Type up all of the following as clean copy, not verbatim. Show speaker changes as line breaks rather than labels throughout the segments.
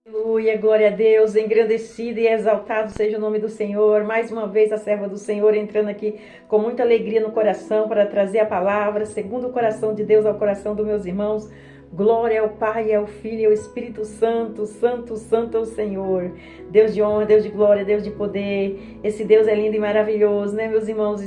Aleluia, glória a Deus, engrandecido e exaltado seja o nome do Senhor. Mais uma vez a serva do Senhor entrando aqui com muita alegria no coração para trazer a palavra, segundo o coração de Deus ao coração dos meus irmãos. Glória ao Pai, ao Filho e ao Espírito Santo, Santo, Santo é o Senhor. Deus de honra, Deus de glória, Deus de poder. Esse Deus é lindo e maravilhoso, né, meus irmãos?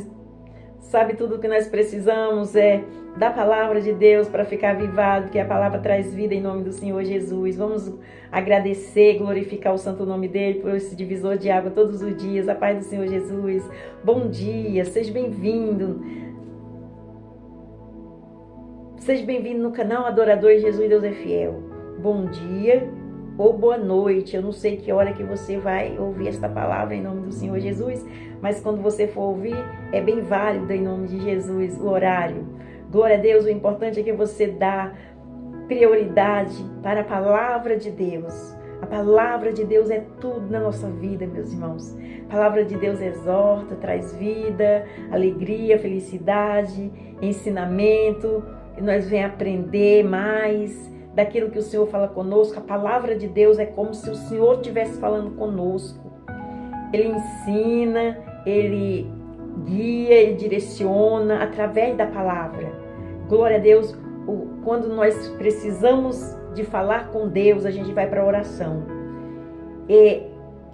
Sabe, tudo o que nós precisamos é da palavra de Deus para ficar avivado, que a palavra traz vida em nome do Senhor Jesus. Vamos agradecer, glorificar o santo nome dele por esse divisor de água todos os dias. A paz do Senhor Jesus. Bom dia, seja bem-vindo. Seja bem-vindo no canal Adorador Jesus Deus é Fiel. Bom dia ou boa noite. Eu não sei que hora que você vai ouvir esta palavra em nome do Senhor Jesus, mas quando você for ouvir, é bem válido em nome de Jesus o horário. Glória a Deus, o importante é que você dá prioridade para a palavra de Deus. A palavra de Deus é tudo na nossa vida, meus irmãos. A palavra de Deus exorta, traz vida, alegria, felicidade, ensinamento. E nós venhamos aprender mais daquilo que o Senhor fala conosco. A palavra de Deus é como se o Senhor estivesse falando conosco. Ele ensina, ele guia, ele direciona através da palavra. Glória a Deus, quando nós precisamos de falar com Deus, a gente vai para a oração. E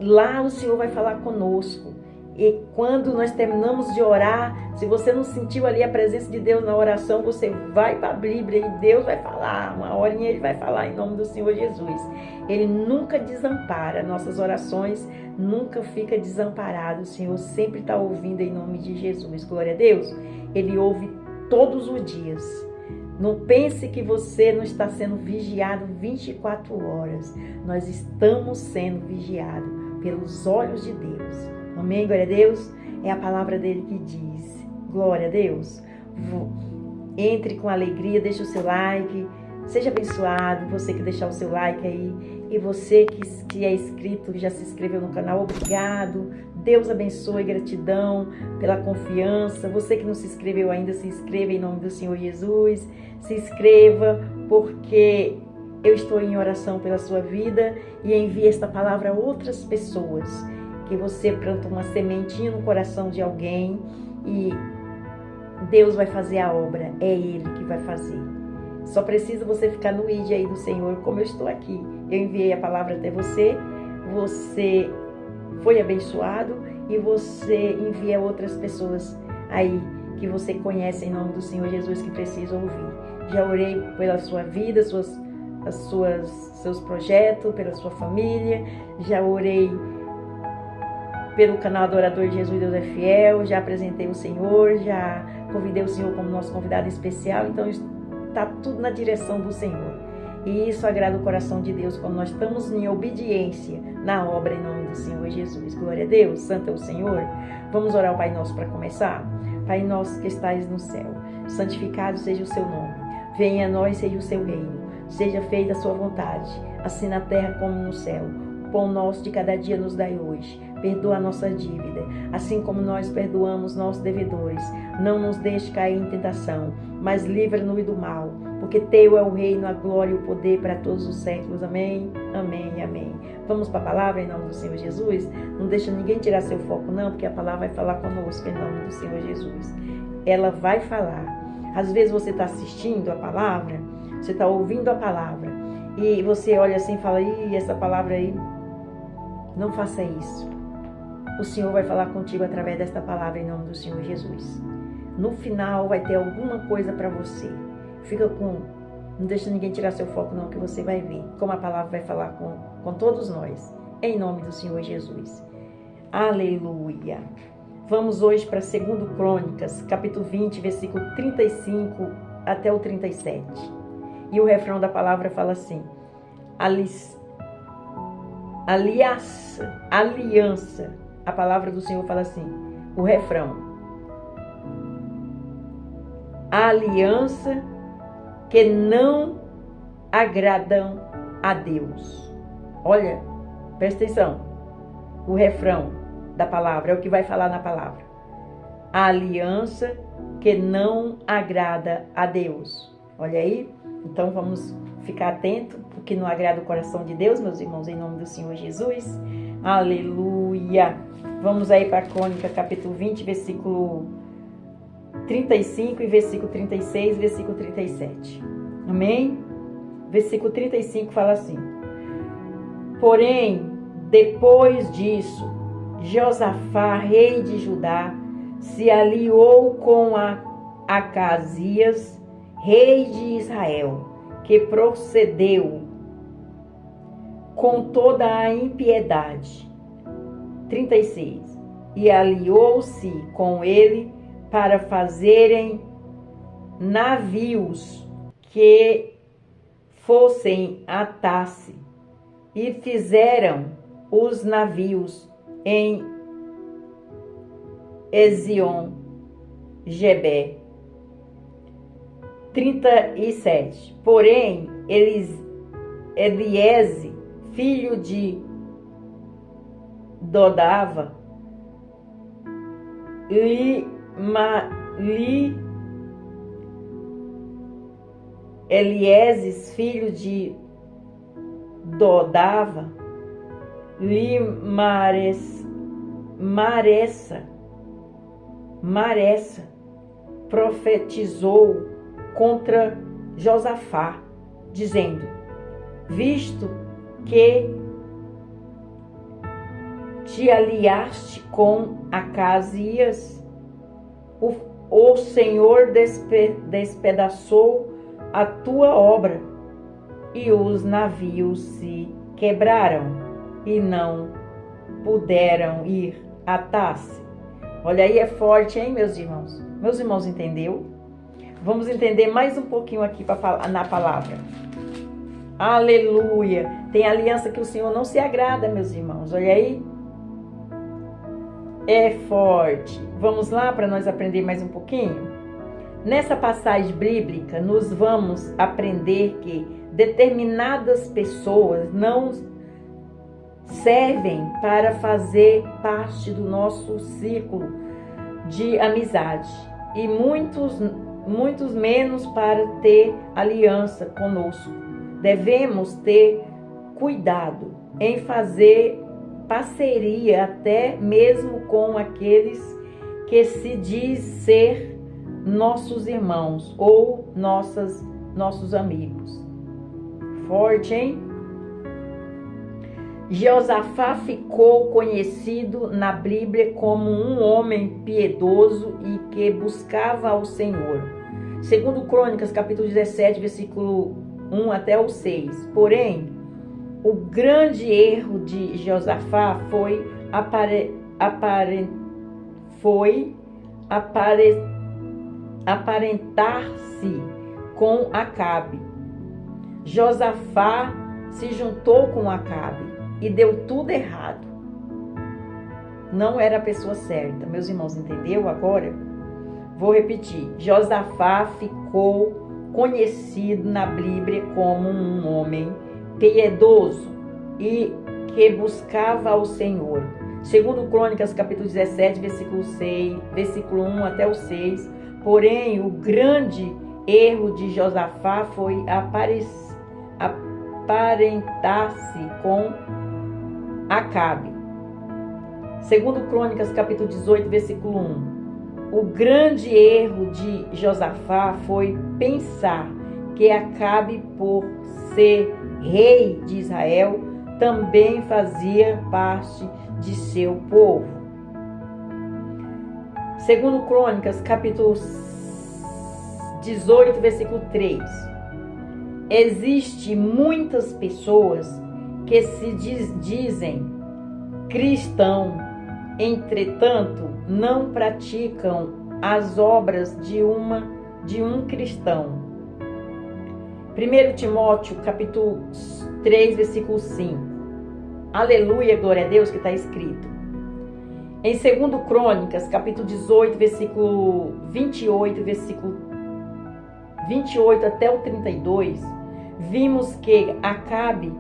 lá o Senhor vai falar conosco. E quando nós terminamos de orar, se você não sentiu ali a presença de Deus na oração, você vai para a Bíblia e Deus vai falar. Uma horinha ele vai falar em nome do Senhor Jesus. Ele nunca desampara nossas orações, nunca fica desamparado. O Senhor sempre está ouvindo em nome de Jesus. Glória a Deus. Ele ouve todos os dias. Não pense que você não está sendo vigiado 24 horas. Nós estamos sendo vigiados pelos olhos de Deus. Amém? Glória a Deus. É a palavra dele que diz. Glória a Deus. Entre com alegria, deixa o seu like. Seja abençoado, você que deixar o seu like aí. E você que é inscrito, que já se inscreveu no canal, obrigado. Deus abençoe, gratidão pela confiança. Você que não se inscreveu ainda, se inscreva em nome do Senhor Jesus. Se inscreva, porque eu estou em oração pela sua vida e envie esta palavra a outras pessoas. Que você planta uma sementinha no coração de alguém e Deus vai fazer a obra. É Ele que vai fazer. Só precisa você ficar no ID aí do Senhor, como eu estou aqui. Eu enviei a palavra até você, você foi abençoado e você envia outras pessoas aí que você conhece em nome do Senhor Jesus que precisam ouvir. Já orei pela sua vida, seus projetos, pela sua família, já orei pelo canal Adorador de Jesus Deus é Fiel, já apresentei o Senhor, já convidei o Senhor como nosso convidado especial, então está tudo na direção do Senhor. E isso agrada o coração de Deus quando nós estamos em obediência na obra em nome do Senhor Jesus. Glória a Deus, santo é o Senhor. Vamos orar ao Pai Nosso para começar? Pai nosso que estais no céu, santificado seja o seu nome. Venha a nós, seja o seu reino. Seja feita a sua vontade, assim na terra como no céu. O pão nosso de cada dia nos dai hoje. Perdoa a nossa dívida, assim como nós perdoamos nossos devedores. Não nos deixe cair em tentação, mas livra-nos do mal, porque teu é o reino, a glória e o poder para todos os séculos. Amém, amém e amém. Vamos para a palavra em nome do Senhor Jesus? Não deixa ninguém tirar seu foco não, porque a palavra vai falar conosco em nome do Senhor Jesus. Ela vai falar. Às vezes você está assistindo a palavra, você está ouvindo a palavra, e você olha assim e fala, essa palavra aí, não faça isso. O Senhor vai falar contigo através desta palavra em nome do Senhor Jesus. No final vai ter alguma coisa para você. Não deixa ninguém tirar seu foco não, que você vai ver como a palavra vai falar com todos nós. Em nome do Senhor Jesus. Aleluia. Vamos hoje para 2 Crônicas, capítulo 20, versículo 35 até o 37. E o refrão da palavra fala assim. Aliança. A palavra do Senhor fala assim, o refrão. A aliança que não agradam a Deus. Olha, presta atenção. O refrão da palavra é o que vai falar na palavra. A aliança que não agrada a Deus. Olha aí. Então vamos ficar atento, porque não agrada o coração de Deus, meus irmãos, em nome do Senhor Jesus. Aleluia! Vamos aí para a Crônica, capítulo 20, versículo 35 e versículo 36, versículo 37. Amém? Versículo 35 fala assim: porém, depois disso, Josafá, rei de Judá, se aliou com Acasias, rei de Israel, que procedeu com toda a impiedade. 36. E aliou-se com ele para fazerem navios que fossem a Tarse, e fizeram os navios em Ezion-Geber. 37. Porém, Eliese, filho de Dodava, Elieses, filho de Dodava, Maressa profetizou contra Josafá, dizendo: visto que te aliaste com Acasias, o Senhor despedaçou a tua obra, e os navios se quebraram e não puderam ir a Tarse. Olha aí, é forte, hein, meus irmãos? Meus irmãos, entendeu? Vamos entender mais um pouquinho aqui na palavra. Aleluia! Tem aliança que o Senhor não se agrada, meus irmãos. Olha aí. É forte. Vamos lá para nós aprender mais um pouquinho? Nessa passagem bíblica, nós vamos aprender que determinadas pessoas não servem para fazer parte do nosso círculo de amizade, e muitos menos para ter aliança conosco. Devemos ter cuidado em fazer parceria até mesmo com aqueles que se diz ser nossos irmãos ou nossos amigos. Forte, hein? Josafá ficou conhecido na Bíblia como um homem piedoso e que buscava ao Senhor. Segundo Crônicas, capítulo 17, versículo 1 até o 6. Porém, o grande erro de Josafá foi aparentar-se com Acabe. Josafá se juntou com Acabe e deu tudo errado. Não era a pessoa certa. Meus irmãos, entendeu agora? Vou repetir. Josafá ficou conhecido na Bíblia como um homem piedoso e que buscava ao Senhor. Segundo Crônicas, capítulo 17, versículo 1 até o 6. Porém, o grande erro de Josafá foi aparentar-se com Acabe. Segundo Crônicas, capítulo 18, versículo 1. O grande erro de Josafá foi pensar que Acabe, por ser rei de Israel, também fazia parte de seu povo. Segundo Crônicas, capítulo 18, versículo 3. Existem muitas pessoas que se dizem cristão, entretanto, não praticam as obras de um cristão. 1 Timóteo, capítulo 3, versículo 5. Aleluia, glória a Deus, que está escrito. Em 2 Crônicas, capítulo 18, versículo 28, versículo 28 até o 32, vimos que Acabe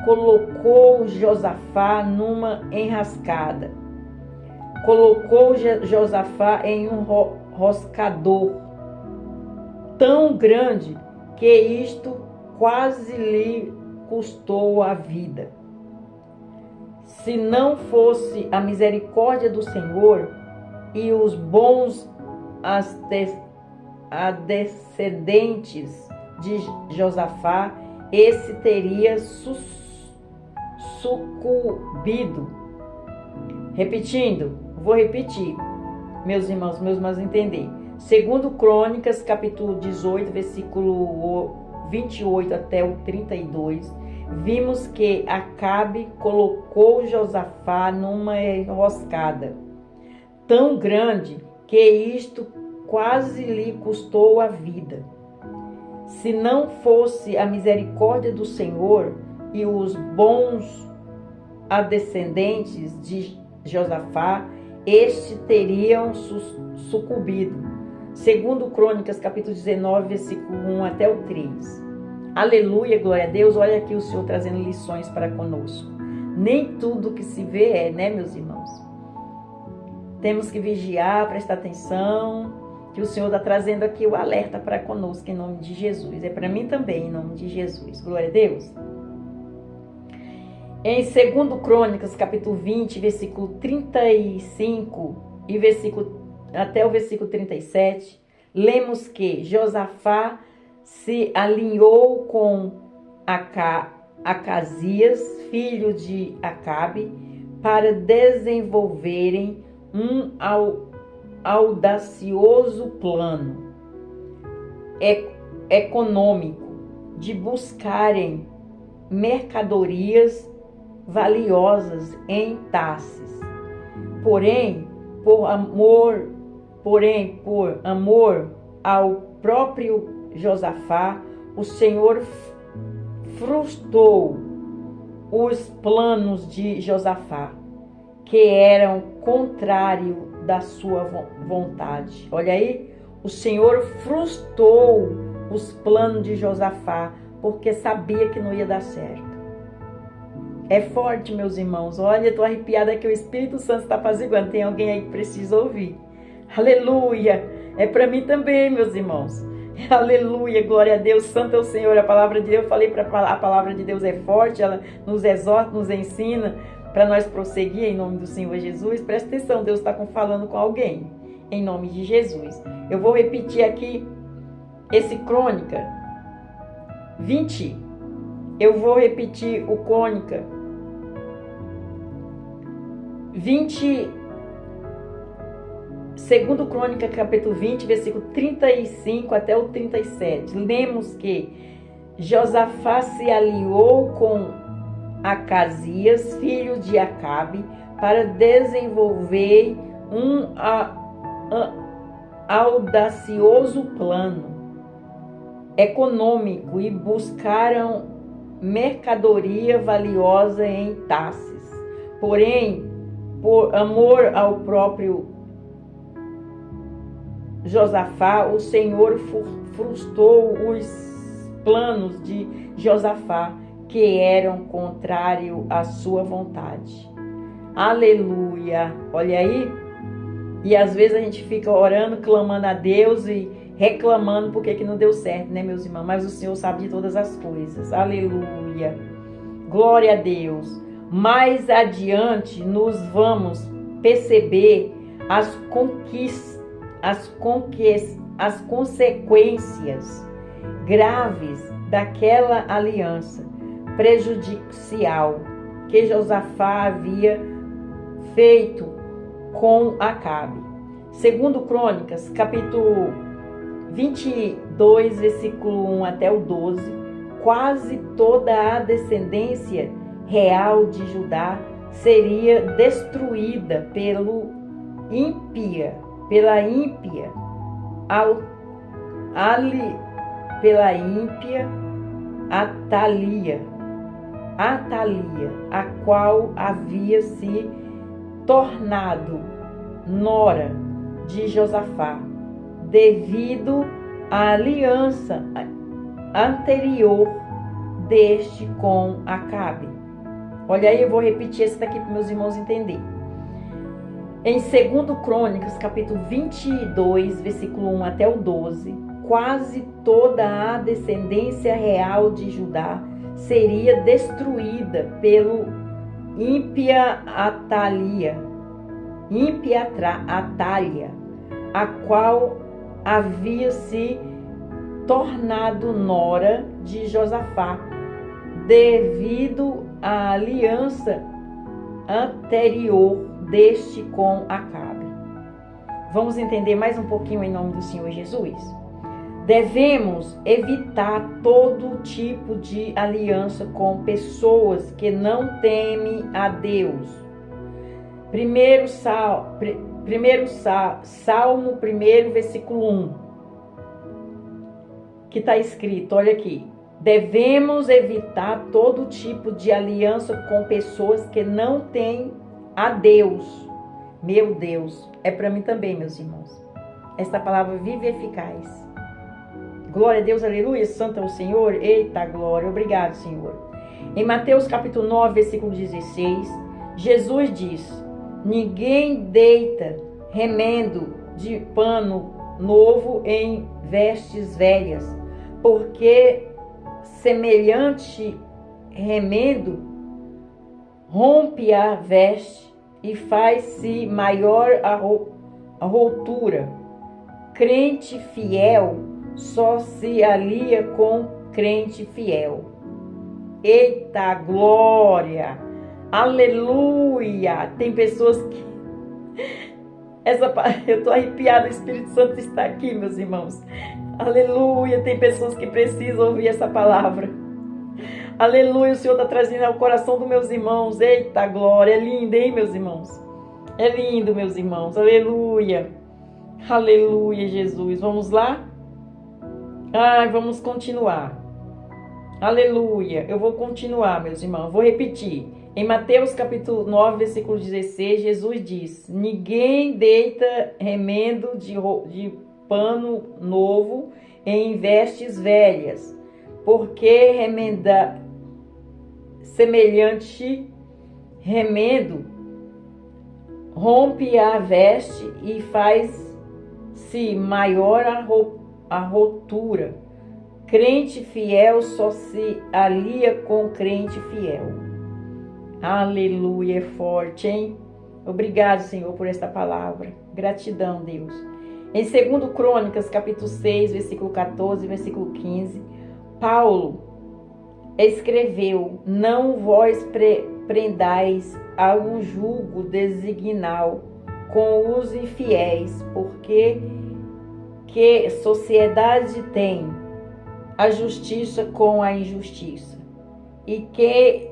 colocou Josafá numa enrascada. Colocou Josafá em um roscador tão grande que isto quase lhe custou a vida. Se não fosse a misericórdia do Senhor e os bons descendentes de Josafá, esse teria sucumbido. Repetindo, vou repetir, meus irmãos entender. Segundo Crônicas, capítulo 18, versículo 28 até o 32, vimos que Acabe colocou Josafá numa enroscada tão grande que isto quase lhe custou a vida. Se não fosse a misericórdia do Senhor e os bons descendentes de Josafá, estes teriam sucumbido. Segundo Crônicas, capítulo 19, versículo 1 até o 3. Aleluia, glória a Deus. Olha aqui o Senhor trazendo lições para conosco. Nem tudo que se vê é, né, meus irmãos? Temos que vigiar, prestar atenção, que o Senhor está trazendo aqui o alerta para conosco, em nome de Jesus. É para mim também, em nome de Jesus. Glória a Deus. Em 2 Crônicas, capítulo 20, versículo 35 e até o versículo 37, lemos que Josafá se alinhou com Acasias, filho de Acabe, para desenvolverem um audacioso plano econômico de buscarem mercadorias valiosas em Tarsis. Porém, por amor ao próprio Josafá, o Senhor frustrou os planos de Josafá, que eram contrários da sua vontade. Olha aí, o Senhor frustrou os planos de Josafá, porque sabia que não ia dar certo. É forte, meus irmãos. Olha, estou arrepiada que o Espírito Santo está apaziguando. Tem alguém aí que precisa ouvir. Aleluia! É para mim também, meus irmãos. Aleluia, glória a Deus. Santo é o Senhor. A palavra de Deus, eu falei para a palavra de Deus é forte. Ela nos exorta, nos ensina para nós prosseguir em nome do Senhor Jesus. Presta atenção, Deus está falando com alguém. Em nome de Jesus. Eu vou repetir aqui esse Crônica 20. Eu vou repetir o Crônica 20, segundo Crônica, capítulo 20, versículo 35 até o 37. Lemos que Josafá se aliou com Acasias, filho de Acabe, para desenvolver um audacioso plano econômico e buscaram mercadoria valiosa em Tarsis. Porém, por amor ao próprio Josafá, o Senhor frustrou os planos de Josafá, que eram contrários à sua vontade. Aleluia! Olha aí. E às vezes a gente fica orando, clamando a Deus e reclamando porque que não deu certo, né, meus irmãos? Mas o Senhor sabe de todas as coisas. Aleluia! Glória a Deus! Mais adiante nos vamos perceber as consequências graves daquela aliança prejudicial que Josafá havia feito com Acabe. Segundo Crônicas, capítulo 22, versículo 1 até o 12, quase toda a descendência real de Judá seria destruída pela ímpia Atalia, a qual havia se tornado nora de Josafá, devido à aliança anterior deste com Acabe. Olha aí, eu vou repetir esse daqui para meus irmãos entenderem. Em 2 Crônicas, capítulo 22, versículo 1 até o 12, quase toda a descendência real de Judá seria destruída pelo ímpia Atalia, a qual havia se tornado nora de Josafá, devido à aliança anterior deste com Acabe. Vamos entender mais um pouquinho em nome do Senhor Jesus? Devemos evitar todo tipo de aliança com pessoas que não temem a Deus. Salmo 1, versículo 1, que está escrito, olha aqui: devemos evitar todo tipo de aliança com pessoas que não têm a Deus. Meu Deus, é para mim também, meus irmãos. Esta palavra vive e eficaz. Glória a Deus, aleluia, santo é o Senhor. Eita glória, obrigado, Senhor. Em Mateus capítulo 9, versículo 16, Jesus diz: ninguém deita remendo de pano novo em vestes velhas, porque semelhante remendo rompe a veste e faz-se maior a rotura. Crente fiel só se alia com crente fiel. Eita glória! Aleluia! Tem pessoas que... eu estou arrepiada, o Espírito Santo está aqui, meus irmãos. Aleluia! Tem pessoas que precisam ouvir essa palavra. Aleluia! O Senhor está trazendo ao coração dos meus irmãos. Eita glória! É lindo, hein, meus irmãos? É lindo, meus irmãos. Aleluia! Aleluia, Jesus. Vamos lá? Vamos continuar. Aleluia. Eu vou continuar, meus irmãos. Vou repetir. Em Mateus capítulo 9, versículo 16, Jesus diz: ninguém deita remendo de pano novo em vestes velhas, porque semelhante remendo rompe a veste e faz-se maior a rotura. Crente fiel só se alia com crente fiel. Aleluia, é forte, hein? Obrigado, Senhor, por esta palavra. Gratidão, Deus. Em 2 Crônicas, capítulo 6, versículo 14, versículo 15, Paulo escreveu: não vós prendais a um jugo designal com os infiéis, porque que sociedade tem a justiça com a injustiça, e que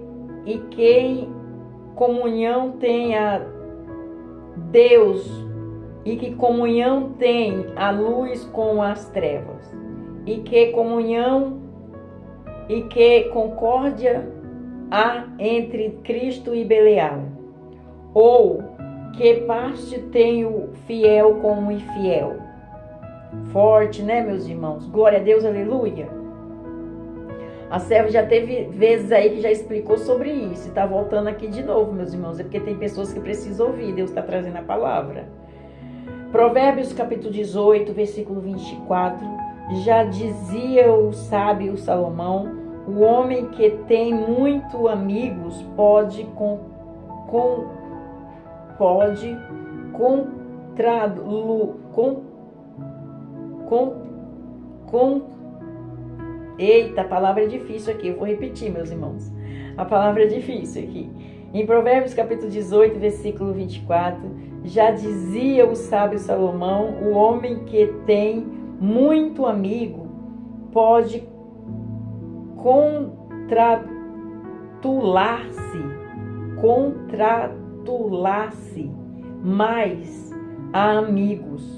comunhão tem a Deus, e que comunhão tem a luz com as trevas, e que comunhão e que concórdia há entre Cristo e Belial, ou que parte tem o fiel com o infiel. Forte, né, meus irmãos? Glória a Deus, aleluia. A serva já teve vezes aí que já explicou sobre isso. Está voltando aqui de novo, meus irmãos. É porque tem pessoas que precisam ouvir. Deus está trazendo a palavra. Provérbios capítulo 18, versículo 24. Já dizia o sábio Salomão: o homem que tem muito amigos pode Eita, a palavra é difícil aqui, eu vou repetir, meus irmãos. A palavra é difícil aqui. Em Provérbios capítulo 18, versículo 24, já dizia o sábio Salomão: o homem que tem muito amigo pode congratular-se mais a amigos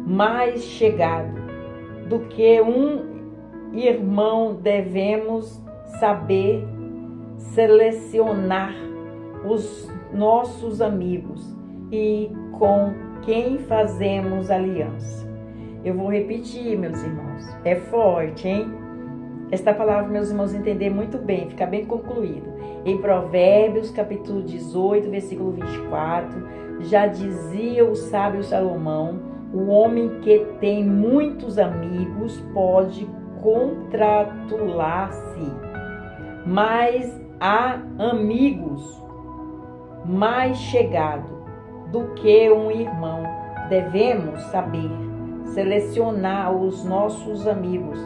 mais chegado do que um irmão. Devemos saber selecionar os nossos amigos e com quem fazemos aliança. Eu vou repetir, meus irmãos. É forte, hein? Esta palavra, meus irmãos, entender muito bem, fica bem concluído. Em Provérbios, capítulo 18, versículo 24, já dizia o sábio Salomão: O homem que tem muitos amigos pode congratular-se, mas há amigos mais chegados do que um irmão. Devemos saber selecionar os nossos amigos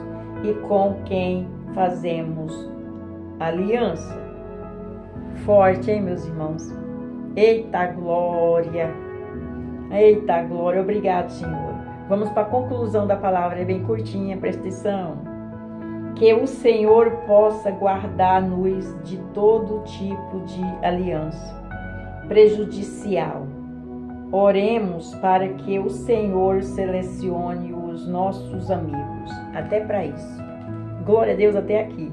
e com quem fazemos aliança. Forte, hein, meus irmãos? Eita glória! Eita glória! Obrigado, Senhor. Vamos para a conclusão da palavra, é bem curtinha, presta atenção. Que o Senhor possa guardar-nos de todo tipo de aliança prejudicial. Oremos para que o Senhor selecione os nossos amigos, até para isso. Glória a Deus até aqui.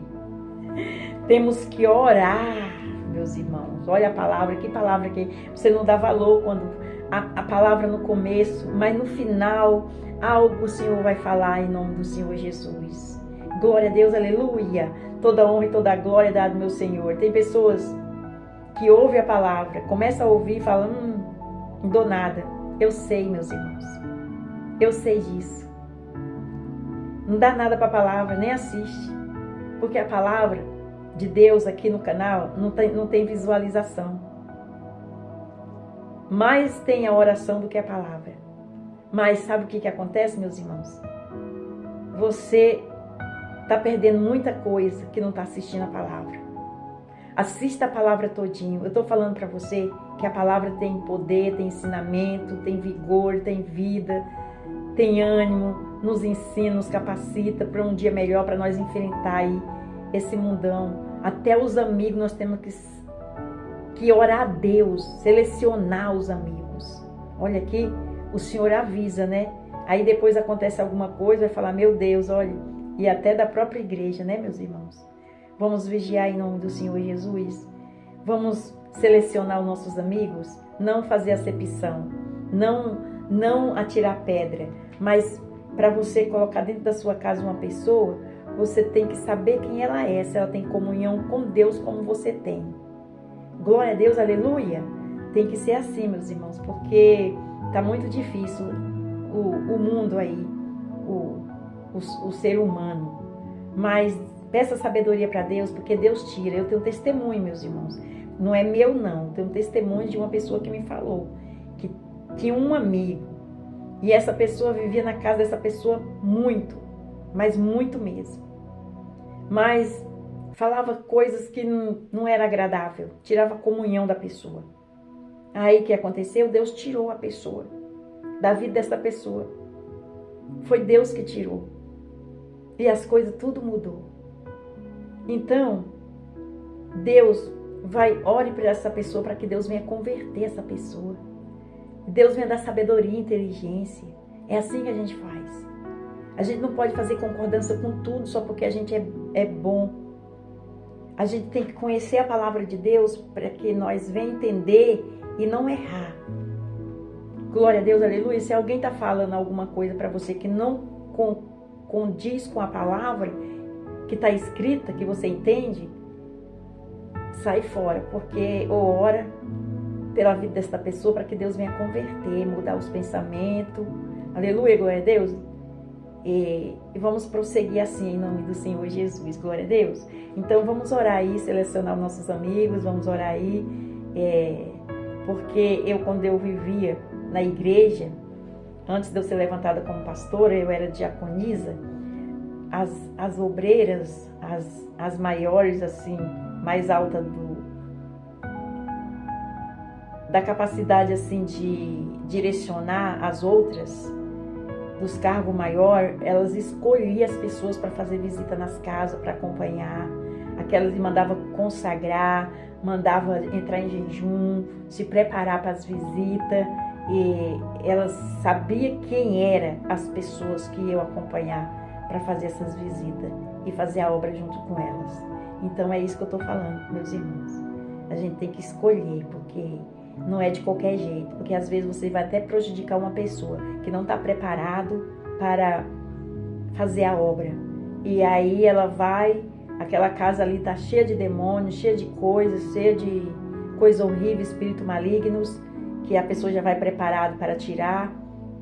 Temos que orar, meus irmãos. Olha a palavra, que palavra que você não dá valor quando a palavra no começo, mas no final algo o Senhor vai falar em nome do Senhor Jesus. Glória a Deus, aleluia. Toda honra e toda glória é dada ao meu Senhor. Tem pessoas que ouvem a palavra, começam a ouvir e falam, não dou nada. Eu sei, meus irmãos. Eu sei disso. Não dá nada para a palavra, nem assiste. Porque a palavra de Deus aqui no canal não tem visualização. Mais tem a oração do que a palavra. Mas sabe o que acontece, meus irmãos? Você está perdendo muita coisa que não está assistindo a palavra. Assista a palavra todinho. Eu estou falando para você que a palavra tem poder, tem ensinamento, tem vigor, tem vida, tem ânimo, nos ensina, nos capacita para um dia melhor, para nós enfrentar aí esse mundão. Até os amigos nós temos que orar a Deus, selecionar os amigos. Olha aqui, o Senhor avisa, né? Aí depois acontece alguma coisa, vai falar, meu Deus, olha, e até da própria igreja, né, meus irmãos? Vamos vigiar em nome do Senhor Jesus. Vamos selecionar os nossos amigos, não fazer acepção, não atirar pedra, mas para você colocar dentro da sua casa uma pessoa, você tem que saber quem ela é, se ela tem comunhão com Deus como você tem. Glória a Deus, aleluia. Tem que ser assim, meus irmãos, porque tá muito difícil o mundo aí, o ser humano. Mas peça sabedoria para Deus, porque Deus tira. Eu tenho testemunho, meus irmãos. Não é meu, não. Eu tenho testemunho de uma pessoa que me falou que tinha um amigo e essa pessoa vivia na casa dessa pessoa muito, mas muito mesmo. Mas falava coisas que não era agradável, tirava a comunhão da pessoa. Aí o que aconteceu? Deus tirou a pessoa da vida dessa pessoa. Foi Deus que tirou. E as coisas tudo mudou. Então, Deus ore para essa pessoa, para que Deus venha converter essa pessoa. Deus venha dar sabedoria e inteligência. É assim que a gente faz. A gente não pode fazer concordância com tudo só porque a gente é bom. A gente tem que conhecer a palavra de Deus para que nós venhamos entender e não errar. Glória a Deus, aleluia. Se alguém está falando alguma coisa para você que não condiz com a palavra que está escrita, que você entende, sai fora, porque ou ora pela vida desta pessoa para que Deus venha converter, mudar os pensamentos. Aleluia, glória a Deus. E vamos prosseguir assim em nome do Senhor Jesus, glória a Deus. Então vamos orar aí, selecionar os nossos amigos, vamos orar aí, porque quando eu vivia na igreja, antes de eu ser levantada como pastora, eu era diaconisa, as obreiras, as maiores assim, mais altas da capacidade assim de direcionar as outras, dos cargos maiores, elas escolhiam as pessoas para fazer visita nas casas, para acompanhar. Aquelas mandavam consagrar, mandava entrar em jejum, se preparar para as visitas. E elas sabiam quem eram as pessoas que iam acompanhar para fazer essas visitas e fazer a obra junto com elas. Então é isso que eu estou falando, meus irmãos. A gente tem que escolher, porque não é de qualquer jeito, porque às vezes você vai até prejudicar uma pessoa que não está preparado para fazer a obra. E aí ela vai, aquela casa ali está cheia de demônios, cheia de coisas horríveis, espíritos malignos, que a pessoa já vai preparada para tirar,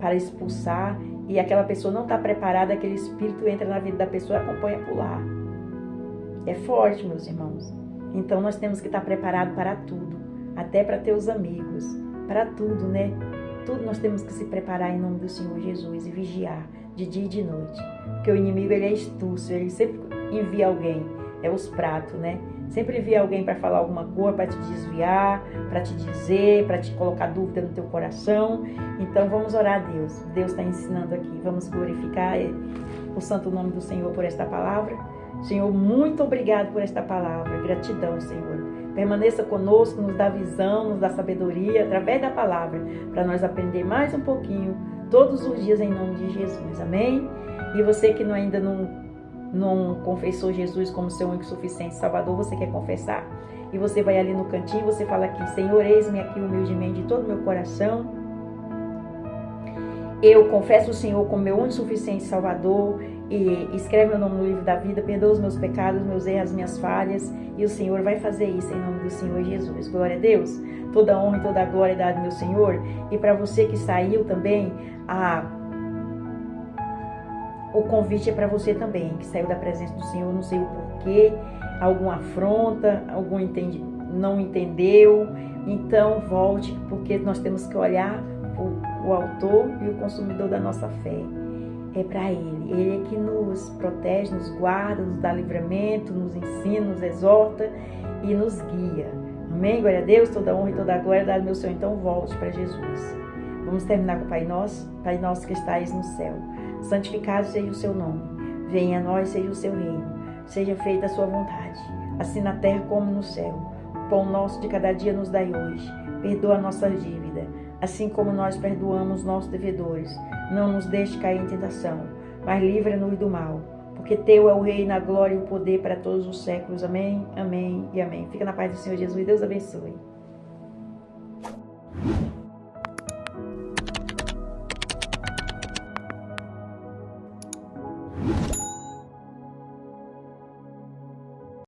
para expulsar, e aquela pessoa não está preparada, aquele espírito entra na vida da pessoa e acompanha por lá. É forte, meus irmãos. Então nós temos que estar preparados para tudo, até para ter os amigos, para tudo, né? Tudo nós temos que se preparar em nome do Senhor Jesus e vigiar de dia e de noite. Porque o inimigo, ele é astuto, ele sempre envia alguém, é os pratos, né? Sempre envia alguém para falar alguma coisa, para te desviar, para te dizer, para te colocar dúvida no teu coração. Então vamos orar a Deus. Deus está ensinando aqui. Vamos glorificar o santo nome do Senhor por esta palavra. Senhor, muito obrigado por esta palavra. Gratidão, Senhor. Permaneça conosco, nos dá visão, nos dá sabedoria através da palavra, para nós aprender mais um pouquinho todos os dias em nome de Jesus. Amém? E você que ainda não confessou Jesus como seu único suficiente Salvador, você quer confessar? E você vai ali no cantinho, você fala aqui: Senhor, eis-me aqui humildemente de todo o meu coração. Eu confesso o Senhor como meu único suficiente Salvador, e escreve meu nome no livro da vida, perdoa os meus pecados, meus erros, as minhas falhas, e o Senhor vai fazer isso em nome do Senhor Jesus. Glória a Deus. Toda honra e toda glória é dada ao meu Senhor. E para você que saiu também, o convite é para você também, que saiu da presença do Senhor, não sei o porquê, alguma afronta, não entendeu, então volte, porque nós temos que olhar o autor e o consumidor da nossa fé. É para Ele é que nos protege, nos guarda, nos dá livramento, nos ensina, nos exorta e nos guia. Amém? Glória a Deus, toda honra e toda glória dada ao meu Senhor. Então volte para Jesus. Vamos terminar com o Pai Nosso que estais no céu. Santificado seja o seu nome. Venha a nós, seja o seu reino. Seja feita a sua vontade, assim na terra como no céu. O pão nosso de cada dia nos dai hoje. Perdoa a nossa dívida, assim como nós perdoamos nossos devedores. Não nos deixe cair em tentação, mas livra-nos do mal. Porque teu é o reino, a glória e o poder para todos os séculos. Amém, amém e amém. Fica na paz do Senhor Jesus e Deus abençoe.